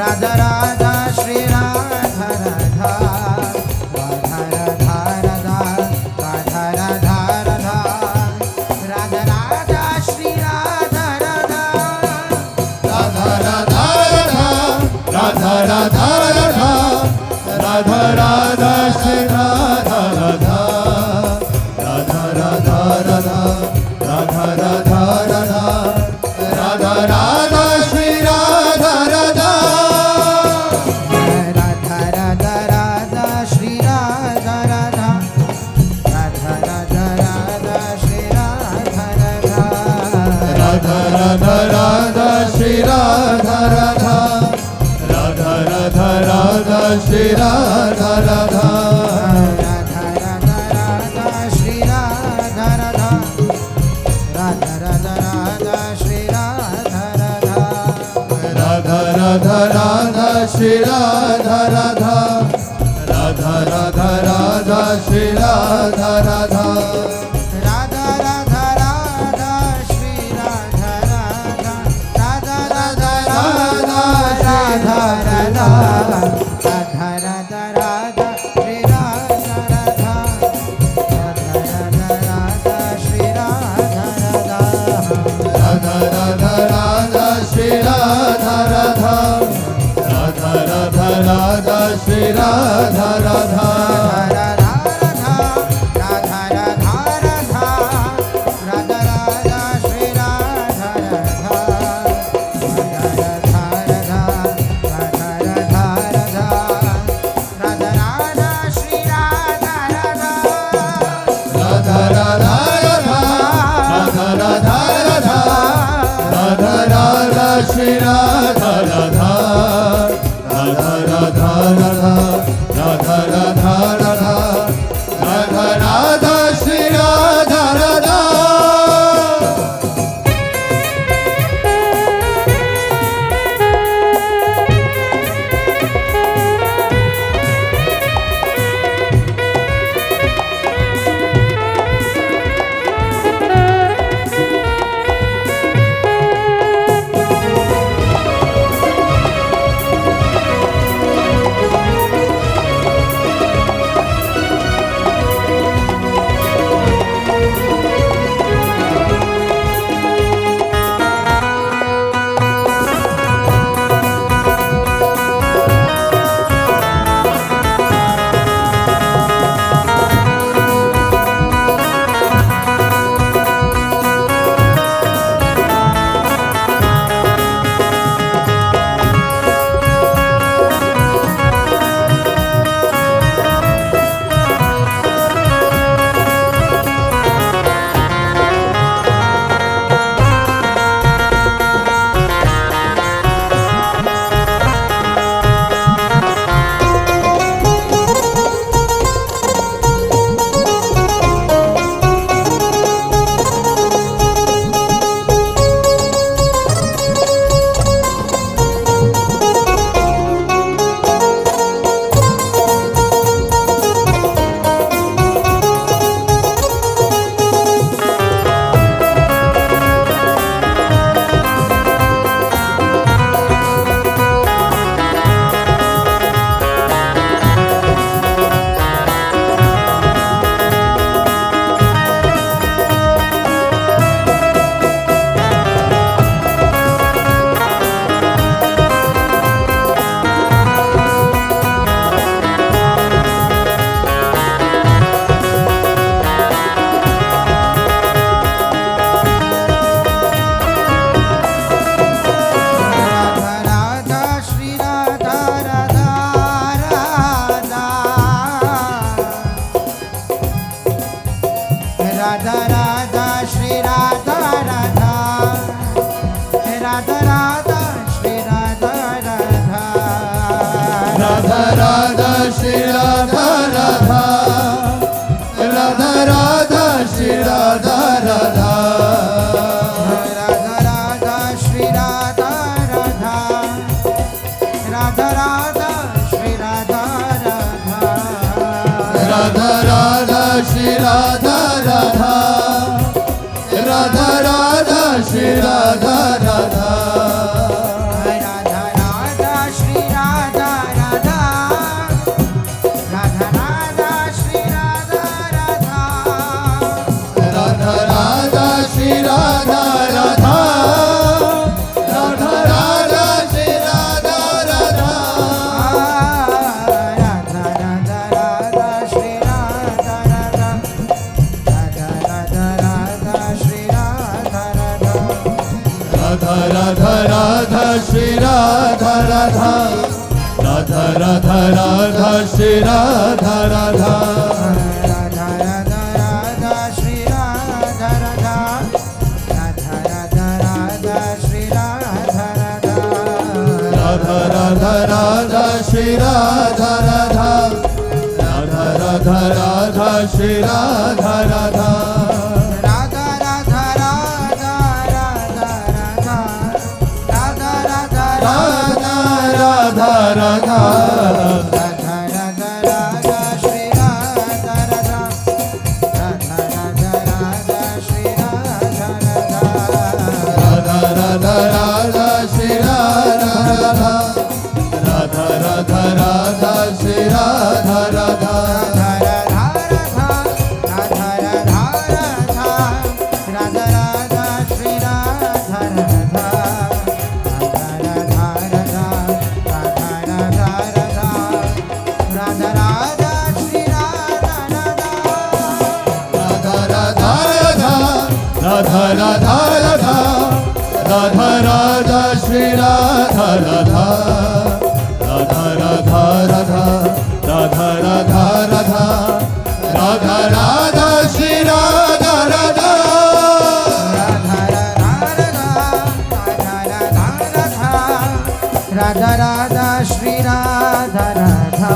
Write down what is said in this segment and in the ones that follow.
Radha Radha Shri Radha Radha Radha Radha Radha Radha Radha Radha Radha Radha Shri Radha Radha Radha Radha Radha Radha Radha Radha Radha Shri Radha Radha Radha Radha Radha Radha Radha Radha Radha Radha Shri Radha Radha Radha Radha Radha Shri Radha Radha Radha Radha Radha Shri Radha Radha Radha Radha Radha Shri Radha Radha Radha Radha Radha Shri Radha Radha Radha Radha Radha Shri Radha Radha Radha Radha Radha Shri Radha Radha Radha Radha Radha Shri Radha Radha Radha Radha Radha Shri Radha Radha Radha Radha Radha Shri Radha Radha Radha Radha Radha Radha Radha Radha Radha Radha Shri Radha Radha Radha Radha Radha Shri Radha Radha Radha Radha Radha Shri Radha Radha Radha Radha Radha Shri Radha Radha Radha Radha Radha Radha Radha Radha Radha Shri Radha Radha Radha Radha Radha Radha Radha Radha Radha Radha Shri Radha Radha Radha Radha Radha Radha Radha Radha Radha Radha Shri Radha Radha Radha Radha Radha Radha Radha Radha Radha Radha Shri Radha Radha Radha Radha Shri Radha Radha Radha Radha Shri Radha Radha Radha Radha Shri Radha Radha Radha Radha Shri Radha Radha Radha Radha Shri Radha Radha Radha Radha Shri Radha Radha Radha Radha Shri Radha Radha Radha Radha Shri Radha Radha Radha Radha Shri Radha Radha Radha Radha Shri Radha Radha Radha Radha Radha Shri Radha Radha Radha Radha Radha Shri Radha Radha Radha Radha Radha Shri Radha Radha Radha Radha Radha Shri Radha Radha Radha Radha Radha Radha Radha Radha Radha Radha Radha Radha Radha Radha Radha Shri Radha Radha Radha Radha Radha Shri Radha Radha Radha Radha Radha Shri Radha Radha Radha Radha Radha Shri Radha Radha Radha Radha Radha Radha Radha Shri Radha Radha Radha Radha Radha Radha Radha Radha Radha Radha Shri Radha Radha Radha Radha Shri Radha Radha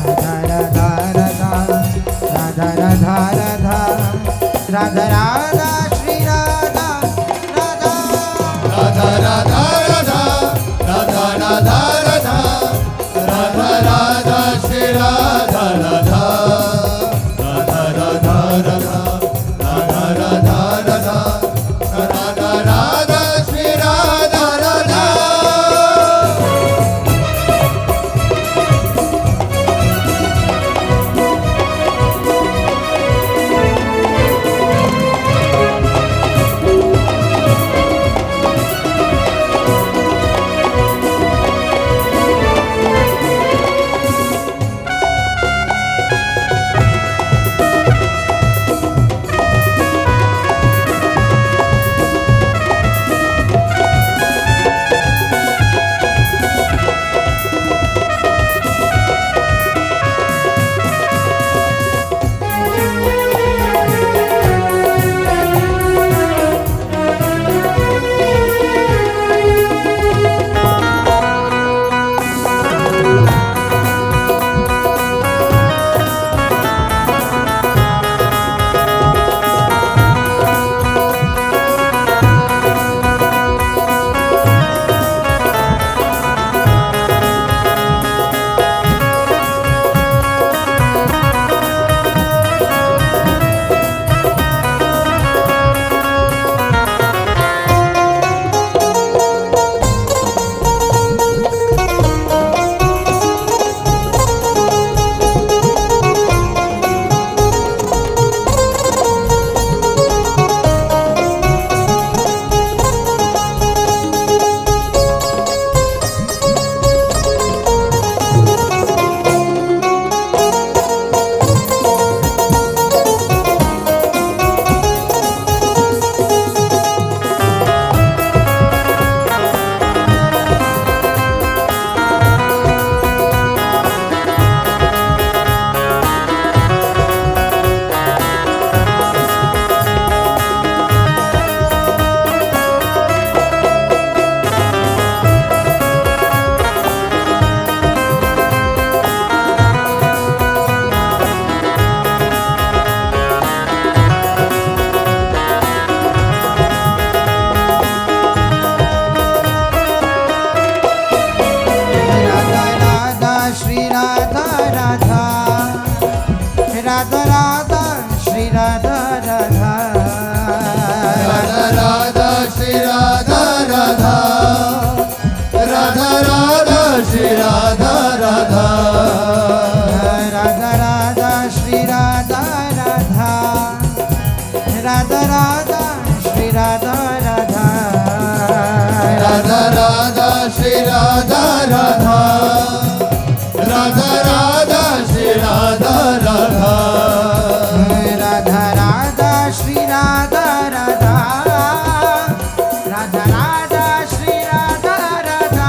Radha Radha Radha Radha Radha Radha Radha Radha Shri Radha Radha Radha Radha Radha Radha Radha Radha Radha Radha Shri Radha Radha Radha Radha Radha Radha Radha Radha Radha Radha Shri Radha Radha Radha Radha Shri Radha Radha Radha Radha Shri Radha Radha Radha Radha Shri Radha Radha Radha Radha Shri Radha Radha Radha Radha Shri Radha Radha Radha Radha Shri Radha Radha Radha Radha Shri Radha Radha Radha Radha Shri Radha Radha Radha Radha Shri Radha Radha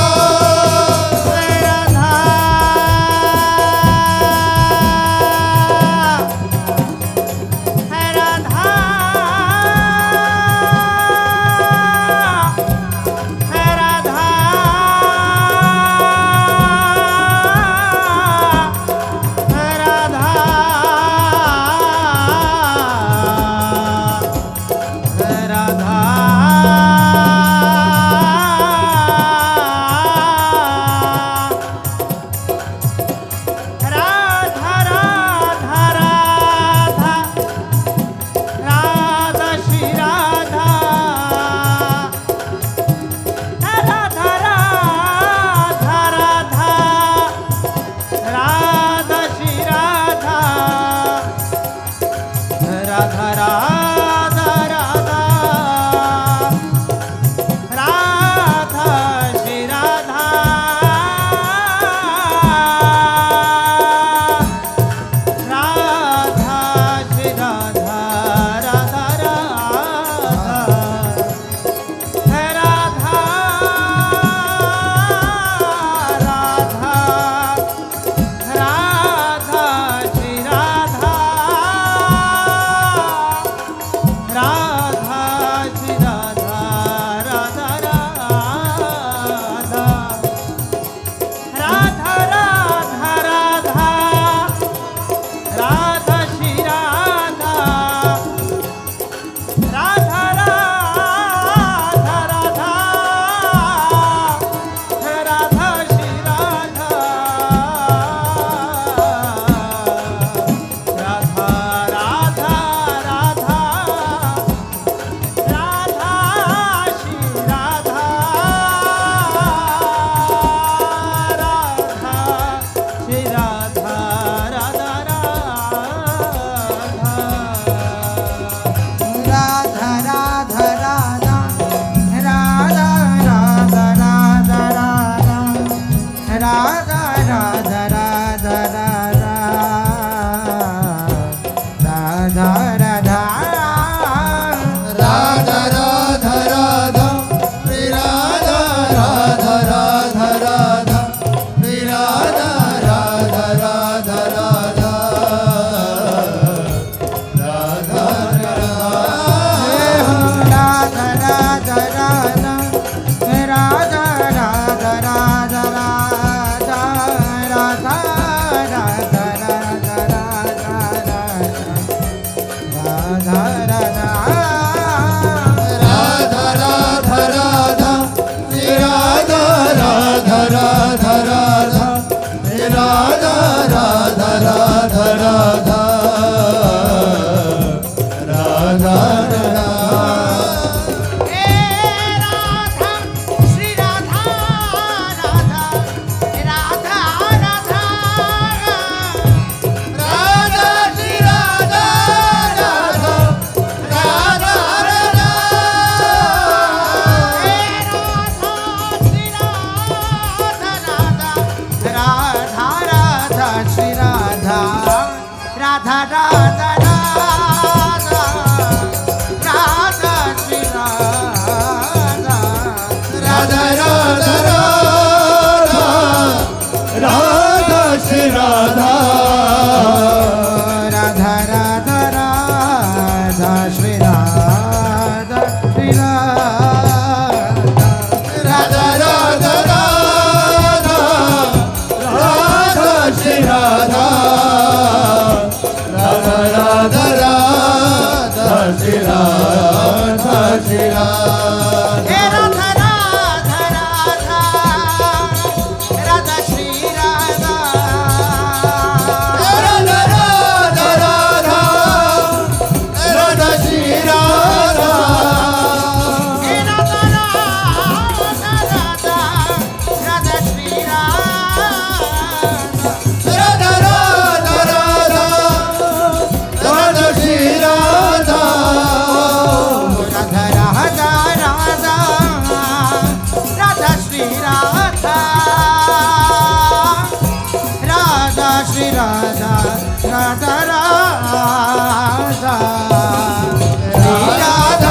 Radha Radha हे Radha Shri Radha Radha Radha Radha Radha Shri Radha Radha Radha Radha हे Radha Shri Radha Radha Radha Radha Shri Radha Radha Radha Radha Radha Shri Radha Radha Radha Radha Radha Shri Radha Radha Radha Radha Shri Radha Shri Radha Radha Radha Radha Radha Shri Radha Radha Radha Radha Shri Radha Shri Radha हे Radha Radha Radha Radha Shri Radha Radha Radha Radha Radha Shri Radha हे Radha Radha Radha Radha Shri Radha Radha Radha Radha Radha Shri Radha Radha Radha Radha Radha Shri Radha Radha Shri Radha Radha Radha Shri Radha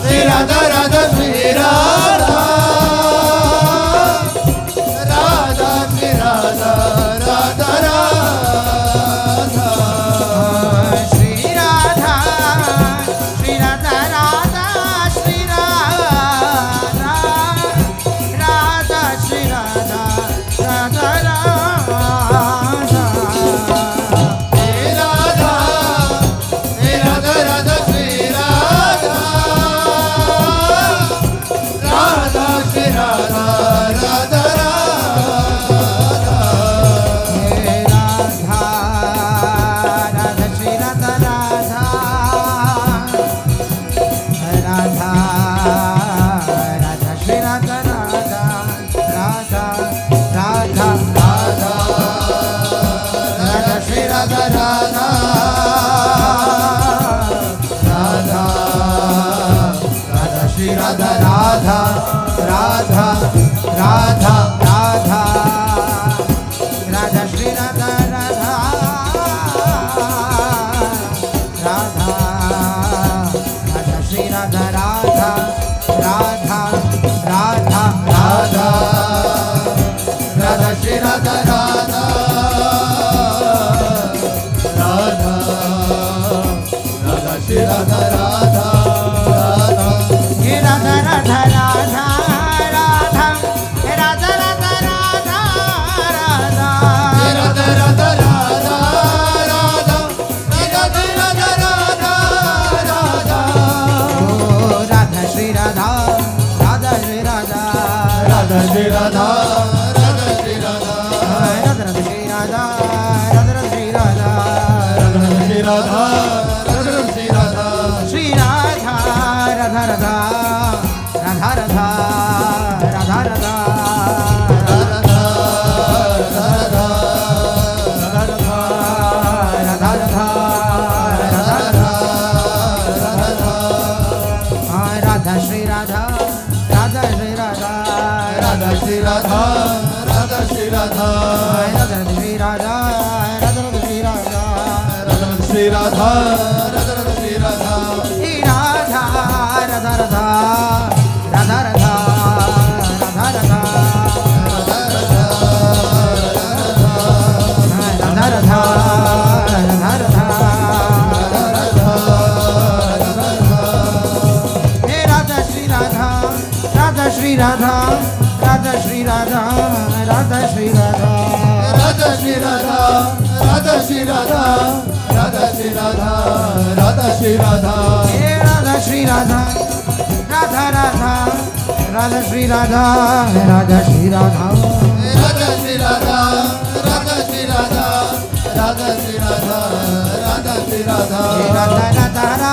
Shri Radha Radha Shri Radha Radha Shri Radha Radha Radha Shri Radha Shri Radha Radha Shri Radha Radha Shri Radha Radha Radha Shri Radha Shri Radha Radha Shri Radha Radha Shri Radha Radha Radha हे Radha Radha Shri Radha Radha Radha Radha Shri Radha Radha Radha Radha Radha Radha Shri Radha Radha Radha Radha Shri Radha Radha Radha Radha Radha Radha Shri Radha Radha Radha Radha Shri Radha Radha Radha Radha Radha Radha Shri Radha Radha Radha Radha Shri Radha Radha Radha हे Radha Radha Radha Radha हे Radha Radha Radha Radha Shri Radha Radha Radha Radha Shri Radha Radha Radha ओ Radha Shri Radha Radha Shri Radha Radha Shri Radha Radha Shri Radha Radha Radha Shri Radha Radha Radha Shri Radha Radha Shri Radha Radha Shri Radha Shri Radha Radha Radha Radha Radha Radha Radha Radha Radha Radha Shri Radha Radha Shri Radha Radha Shri Radha Radha Shri Radha Radha Shri Radha Radha Shri Radha Radha Shri Radha Radha Shri Radha Shri Radha Radha Radha Radha Radha Radha Radha Radha Radha Radha Radha हे Radha Shri Radha Radha Shri Radha Radha Shri Radha Radha Shri Radha Radha Shri Radha Radha Shri Radha Radha Shri Radha Radha Shri Radha हे Radha Shri Radha Radha Radha Radha Shri Radha Radha Shri Radha Radha Shri Radha Radha Shri Radha Radha Shri Radha Radha Shri Radha हे Radha Radha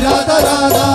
Radha Radha